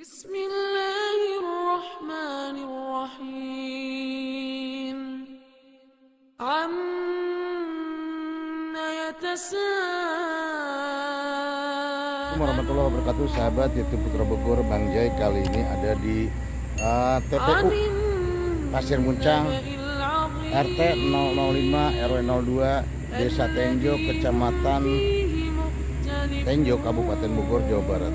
Bismillahirrahmanirrahim. Amma yatasa'alun. Warahmatullahi wabarakatuh, sahabat YouTube Putra Bogor. Bang Jai kali ini ada di TPU Pasir Muncang, RT 005 RW 02 Desa Tenjo, Kecamatan Tenjo, Kabupaten Bogor, Jawa Barat.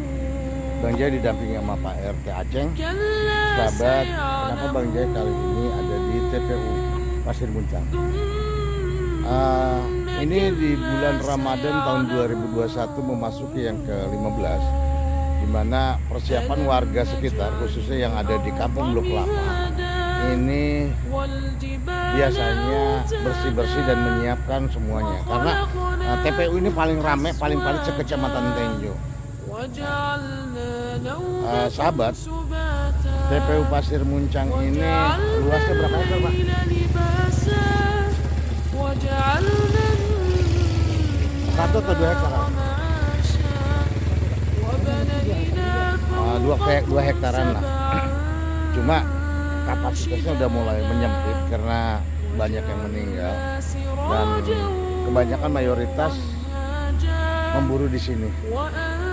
Bang Jai didampingi sama Pak RT Aceng. Sahabat, kenapa Bang Jai kali ini ada di TPU Pasir Muncang? Ini di bulan Ramadan tahun 2021 memasuki yang ke-15, di mana persiapan warga sekitar, khususnya yang ada di Kampung Blok Kelapa, ini biasanya bersih-bersih dan menyiapkan semuanya. Karena TPU ini paling ramai, paling padat sekecamatan Tenjo. Sahabat, TPU Pasir Muncang ini luasnya berapa ekor, Pak? 1 atau 2 hektar? 2 hektaran lah. Cuma kapasitasnya udah mulai menyempit karena banyak yang meninggal dan kebanyakan mayoritas memburu di sini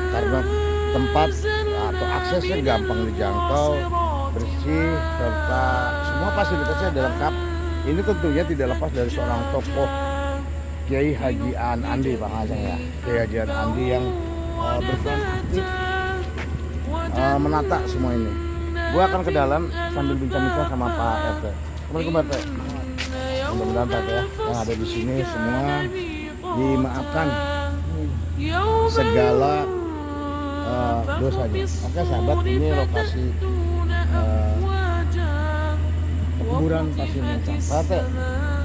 karena tempat atau aksesnya gampang dijangkau, bersih, serta semua fasilitasnya ada lengkap. Ini tentunya tidak lepas dari seorang tokoh, Kiai Haji Aan Andi, Pak Aceng ya. Kiai Haji Aan Andi yang berperan aktif menata semua ini. Gua akan ke dalam sambil bincang-bincang sama Pak RT. Assalamualaikum Pak RT. Mudah-mudahan Pak ya, yang ada di sini semua dimaafkan segala dosanya. Oke sahabat, ini lokasi kuburan Pasir Muncang. Pak RT,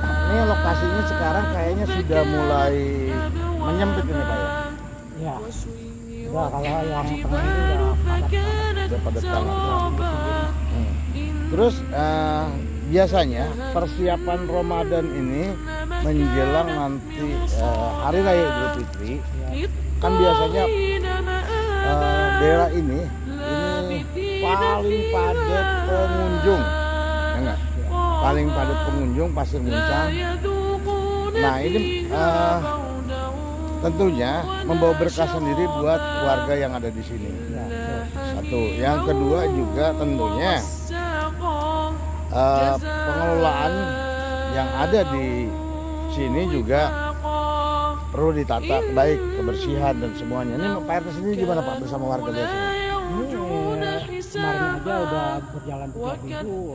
ini lokasinya sekarang kayaknya sudah mulai menyempit ini Pak ya? Ya, udah kalau yang tengah ini udah padat banget. Terus biasanya persiapan Ramadan ini menjelang nanti Hari Raya Idul Fitri, kan biasanya daerah ini paling padat pengunjung, ya enggak? Paling padat pengunjung Pasir Muncang. Nah ini tentunya membawa berkah sendiri buat warga yang ada di sini. Satu, yang kedua juga tentunya pengelolaan yang ada di sini juga perlu ditata baik, kebersihan dan semuanya. Ini Pak RT sendiri gimana Pak bersama warga di sini? ini kemarin aja udah berjalan 3 minggu.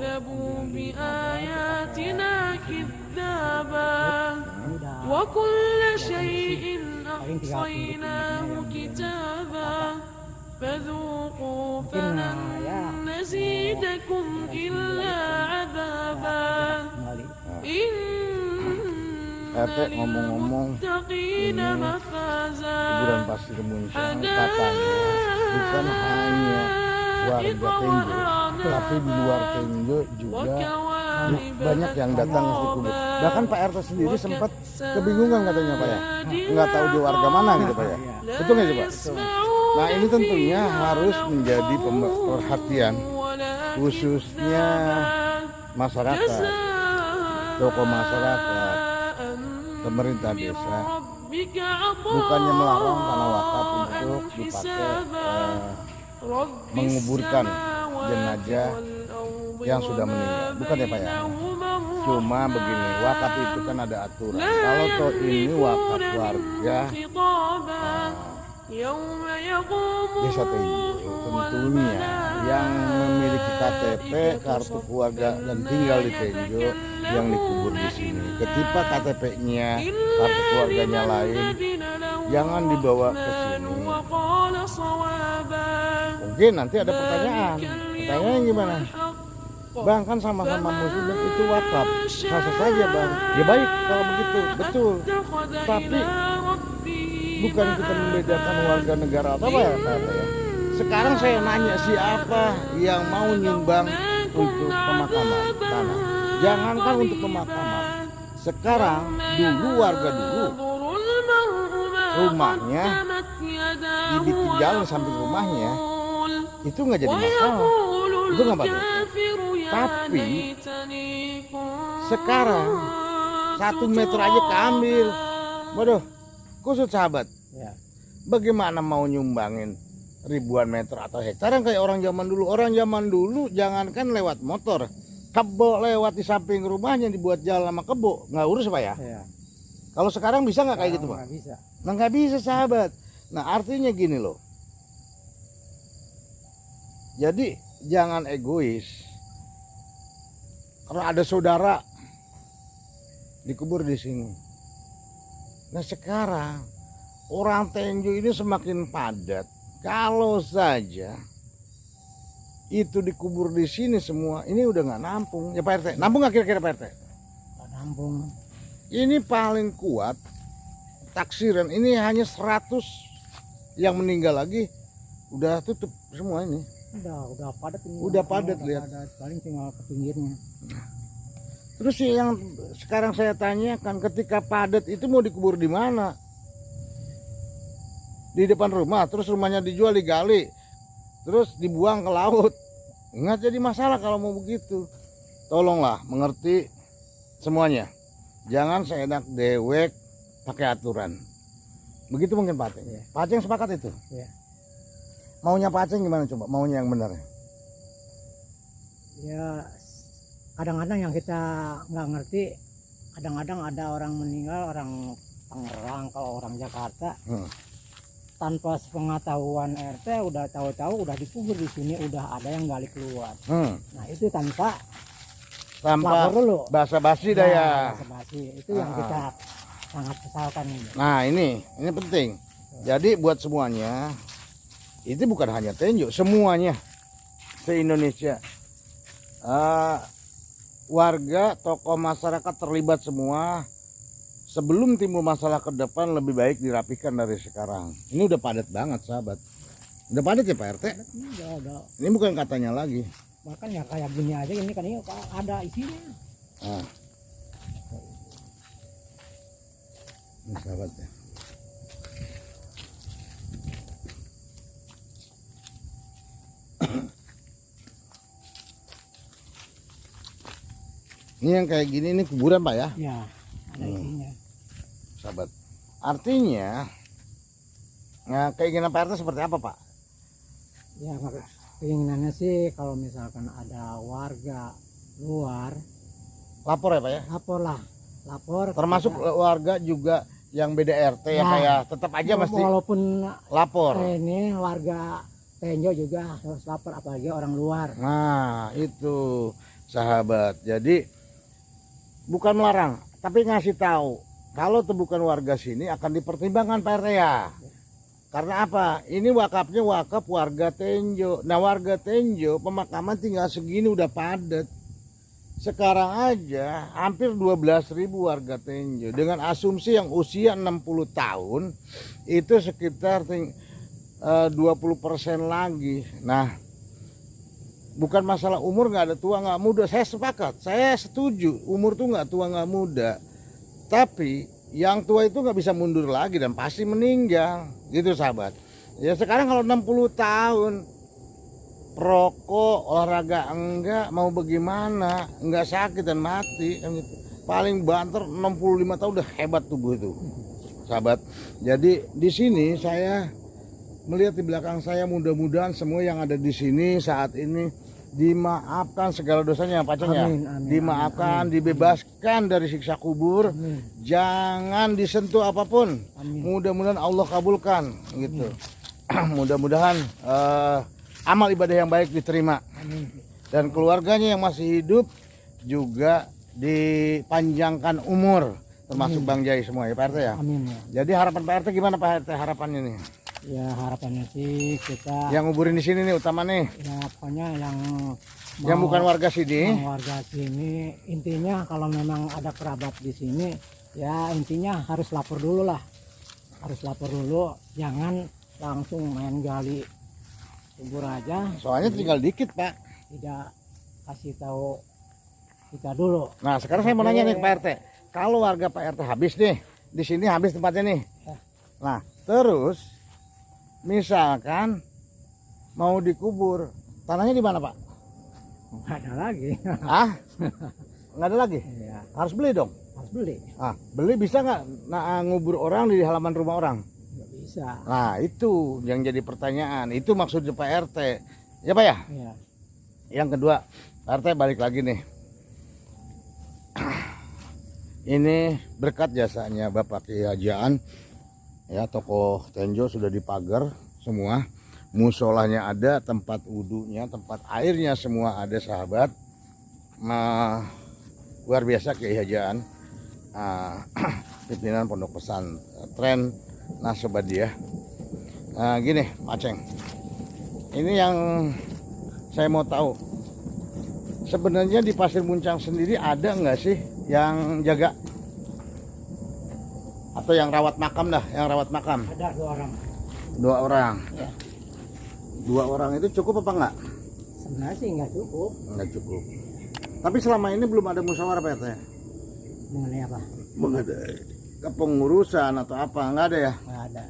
RT ngomong-ngomong, ini kuburan Pasir Muncang katanya bukan hanya warga Tenjo, tapi di luar Tenjo juga banyak yang datang ke kubur. Bahkan Pak RT sendiri sempat kebingungan katanya Pak ya, nggak tahu di warga mana gitu Pak ya. Betul nggak sih Pak? Nah ini tentunya harus menjadi perhatian khususnya masyarakat, tokoh masyarakat, pemerintah desa, bukannya melarang tanah wakaf untuk dipakai menguburkan jenazah yang sudah meninggal, bukan ya Pak ya. Cuma begini, wakaf itu kan ada aturan. Kalau toh ini wakaf warga Desa Tenjo, tentunya yang memiliki KTP, kartu keluarga dan tinggal di Tenjo yang dikubur di sini. Ketika KTP-nya, kartu keluarganya lain, jangan dibawa ke sini. Mungkin nanti ada pertanyaan. Pertanyaannya gimana? Bang, kan sama-sama muslim itu wakaf. Sah-sah saja Bang. Ya baik kalau begitu, betul. Tapi bukan kita membedakan warga negara atau apa ya Pak ya. Sekarang saya nanya, siapa yang mau nyumbang untuk pemakaman tanah? Jangankan untuk pemakaman. Sekarang dulu warga dulu rumahnya dibikin jalan samping rumahnya itu nggak jadi masalah, itu nggak apa-apa. الكافر يا Tapi ليتني كنت sekarang 1 meter aja keambil, waduh, kusut sahabat. Ya. Bagaimana mau nyumbangin ribuan meter atau hektar yang kayak orang zaman dulu? Orang zaman dulu jangankan lewat motor, kebo lewat di samping rumahnya dibuat jalan sama kebo, nggak urus Pak ya? Ya. Kalau sekarang bisa nggak kayak gitu Pak? Nggak bisa. Nah nggak bisa sahabat. Nah artinya gini loh. Jadi jangan egois. Kalau ada saudara dikubur di sini. Nah sekarang orang Tenjo ini semakin padat. Kalau saja itu dikubur di sini semua, ini udah nggak nampung. Ya Pak RT, nampung nggak kira-kira Pak RT? Nggak nampung. Ini paling kuat taksiran ini hanya 100 yang meninggal lagi udah tutup semua ini. Udah padat ini. Udah padat, lihat. Padat. Paling tinggal ke pinggirnya. Terus yang sekarang saya tanyakan, ketika padat itu mau dikubur di mana? Di depan rumah, terus rumahnya dijual, digali, terus dibuang ke laut. Nggak jadi masalah kalau mau begitu. Tolonglah mengerti semuanya. Jangan seenak dewek pakai aturan. Begitu mungkin Pak Aceng. Iya. Pak Aceng sepakat itu? Iya. Maunya Pak Aceng gimana coba? Maunya yang benar. Ya kadang-kadang yang kita nggak ngerti, kadang-kadang ada orang meninggal, orang Tangerang, kalau orang Jakarta, tanpa sepengetahuan RT udah tahu-tahu udah dikubur di sini, udah ada yang gali keluar. Nah itu tanpa lapor dulu. basa-basi dah ya. Basa-basi. Itu yang kita sangat sesalkan ini. Nah ini penting. Jadi buat semuanya, itu bukan hanya Tenjo, semuanya se-Indonesia. Warga, tokoh masyarakat terlibat semua. Sebelum timbul masalah ke depan lebih baik dirapikan dari sekarang. Ini udah padat banget sahabat. Udah padat ya Pak RT? Udah. Ini bukan katanya lagi. Bahkan ya kayak gini aja, ini kan ini ada isinya. Nah. Ini sahabat ya. Ini yang kayak gini, ini kuburan Pak ya? Ya, ada isinya. Sahabat. Artinya, nah, keinginan Pak RT seperti apa Pak? Ya, keinginannya sih kalau misalkan ada warga luar, Lapor ya Pak ya? lapor. Termasuk warga juga yang beda RT ya Nah, kayak tetap aja mesti walaupun lapor. ini warga Tenjo juga harus lapor, apalagi orang luar. Nah itu sahabat. Jadi bukan melarang, tapi ngasih tahu kalau itu bukan warga sini akan dipertimbangkan Pak RT ya. Karena apa? Ini wakafnya wakaf warga Tenjo. Nah warga Tenjo pemakaman tinggal segini udah padat. Sekarang aja hampir 12.000 warga Tenjo. Dengan asumsi yang usia 60 tahun itu sekitar 20% lagi. Nah bukan masalah umur, nggak ada tua nggak muda. Saya sepakat, saya setuju umur tuh nggak tua nggak muda. Tapi yang tua itu nggak bisa mundur lagi dan pasti meninggal, gitu sahabat. Ya sekarang kalau 60 tahun rokok, olahraga enggak, mau bagaimana, enggak sakit dan mati kan gitu. Paling banter 65 tahun udah hebat tubuh itu sahabat. Jadi di sini saya melihat di belakang saya, mudah-mudahan semua yang ada di sini saat ini dimaafkan segala dosanya Pak Aceng ya. Dimaafkan, dibebaskan dari siksa kubur. Jangan disentuh apapun. Mudah-mudahan Allah kabulkan gitu. Mudah-mudahan amal ibadah yang baik diterima. Dan keluarganya yang masih hidup juga dipanjangkan umur, termasuk Bang Jai semua ya Pak RT ya. Amin ya. Jadi harapan Pak RT gimana Pak RT harapannya nih? Ya harapannya sih kita Yang nguburin di sini nih utama nih. ya pokoknya Yang bukan warga sini. warga sini, intinya kalau memang ada kerabat di sini ya intinya harus lapor dulu lah. Harus lapor dulu, jangan langsung main gali kubur aja. Soalnya tinggal dikit Pak. Tidak kasih tahu kita dulu. Nah sekarang saya mau nanya nih ke Pak RT. Kalau warga Pak RT habis nih, di sini habis tempatnya nih. Nah terus misalkan mau dikubur, tanahnya di mana Pak? Nggak ada lagi. Ah, nggak ada lagi? Iya, Harus beli dong. harus beli. Ah, beli bisa nggak ngubur orang di halaman rumah orang? Nggak bisa. Nah itu yang jadi pertanyaan, itu maksudnya Pak RT. Ya Pak ya? Iya. Yang kedua, Pak RT balik lagi nih. Ini berkat jasanya Bapak Kiai Haji Aan, ya, toko Tenjo sudah dipagar semua, musolahnya ada, tempat wudhunya, tempat airnya semua ada sahabat. Luar biasa Kiai Haji Aan, pimpinan Pondok Pesantren Nasobadiah. Gini Pak Ceng, ini yang saya mau tahu, sebenarnya di Pasir Muncang sendiri ada nggak sih yang jaga atau yang rawat makam dah, yang rawat makam? Ada 2 orang. 2 orang. Ya. 2 orang itu cukup apa enggak? Sebenarnya sih nggak cukup. Enggak cukup. Tapi selama ini belum ada musyawarah Pak RT? Mengenai apa? Mengenai kepengurusan atau apa, enggak ada ya? Nggak ada.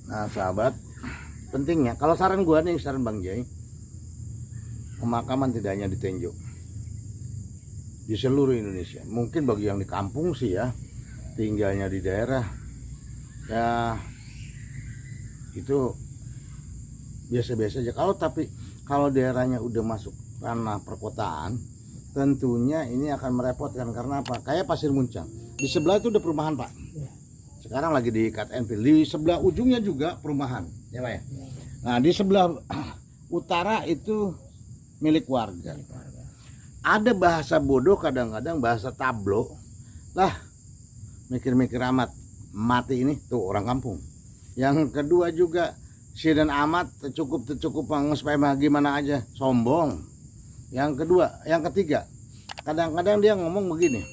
Nah sahabat, pentingnya kalau saran gua nih, saran Bang Jai, pemakaman tidak hanya di Tenjo, di seluruh Indonesia. Mungkin bagi yang di kampung sih ya, tinggalnya di daerah ya itu biasa-biasa aja. Kalau daerahnya udah masuk ranah perkotaan, tentunya ini akan merepotkan. Karena apa? Kayak Pasir Muncang di sebelah itu udah perumahan Pak. Ya. Sekarang lagi di cut and fill, di sebelah ujungnya juga perumahan ya Pak ya. Nah di sebelah utara itu milik warga. Ada bahasa bodoh, kadang-kadang bahasa tablo lah, mikir-mikir amat, mati ini tuh orang kampung. Yang kedua juga si dan amat cukup supaya gimana aja, sombong. Yang ketiga kadang-kadang dia ngomong begini,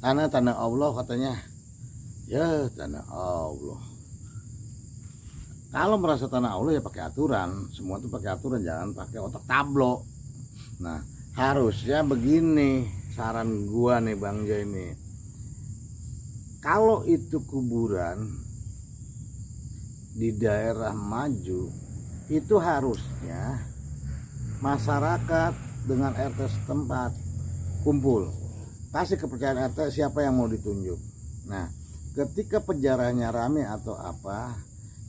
tanah Allah katanya. Ya tanah Allah, kalau merasa tanah Allah ya pakai aturan, semua tuh pakai aturan, jangan pakai otak tablo. Nah harusnya begini, saran gua nih Bang Jai ini, kalau itu kuburan di daerah maju, itu harusnya masyarakat dengan RT setempat kumpul, kasih kepercayaan RT siapa yang mau ditunjuk. Nah ketika penjaranya rame atau apa,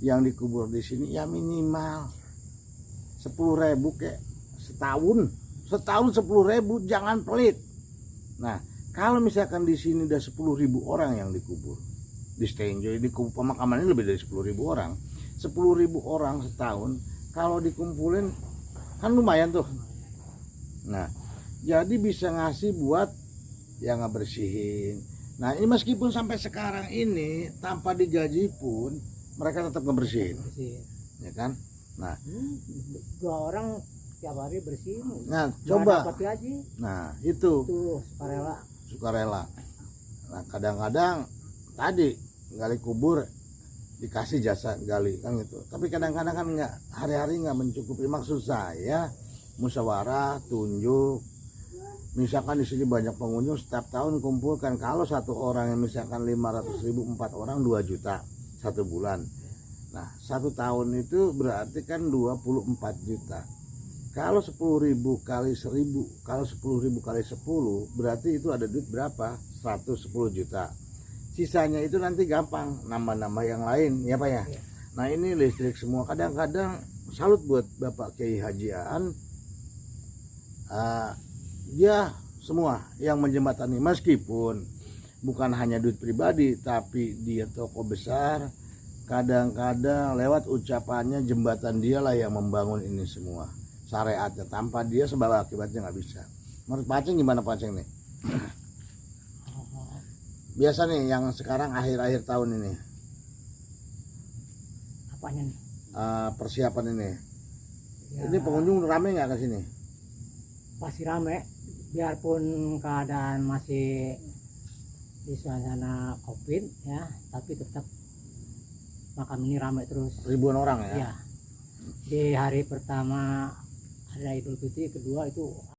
yang dikubur di sini ya minimal 10.000 kek setahun 10.000, jangan pelit. Nah kalau misalkan di sini udah 10.000 orang yang dikubur di Tenjo, di pemakaman ini lebih dari 10.000 orang, 10.000 orang setahun kalau dikumpulin kan lumayan tuh. Nah jadi bisa ngasih buat yang ngebersihin. Nah ini meskipun sampai sekarang ini tanpa digaji pun mereka tetap ngebersihin, ya kan? Nah 2 orang tiap hari bersihin. Nah Nggak coba, dapat gaji. nah itu sukarela. Nah kadang-kadang tadi gali kubur dikasih jasa gali kan gitu, tapi kadang-kadang kan nggak, hari-hari nggak mencukupi. Maksud saya musyawarah, tunjuk. Misalkan di sini banyak pengunjung, setiap tahun kumpulkan. Kalau satu orang yang misalkan 500.000, 4 orang 2 juta 1 bulan. Nah 1 tahun itu berarti kan 24 juta. Kalau 10.000 kali 1.000, kalau 10.000 kali 10 berarti itu ada duit berapa? 110 juta. Sisanya itu nanti gampang nambah-nambah yang lain ya Pak ya. Nah ini listrik semua. Kadang-kadang salut buat Bapak Kiai Haji Aan, dia semua yang menjembatani, meskipun bukan hanya duit pribadi tapi dia toko besar, kadang-kadang lewat ucapannya jembatan dialah yang membangun ini semua syariatnya. Tanpa dia sebab akibatnya nggak bisa. Menurut Pak Ceng gimana Pak Ceng nih? Biasa nih yang sekarang akhir-akhir tahun ini, Apanya nih? persiapan ini Ya, ini pengunjung rame nggak ke sini? pasti rame, biarpun keadaan masih di suasana COVID ya, tapi tetap makam ini ramai terus. Ribuan orang ya? Ya, di hari pertama ada Idul Fitri, kedua itu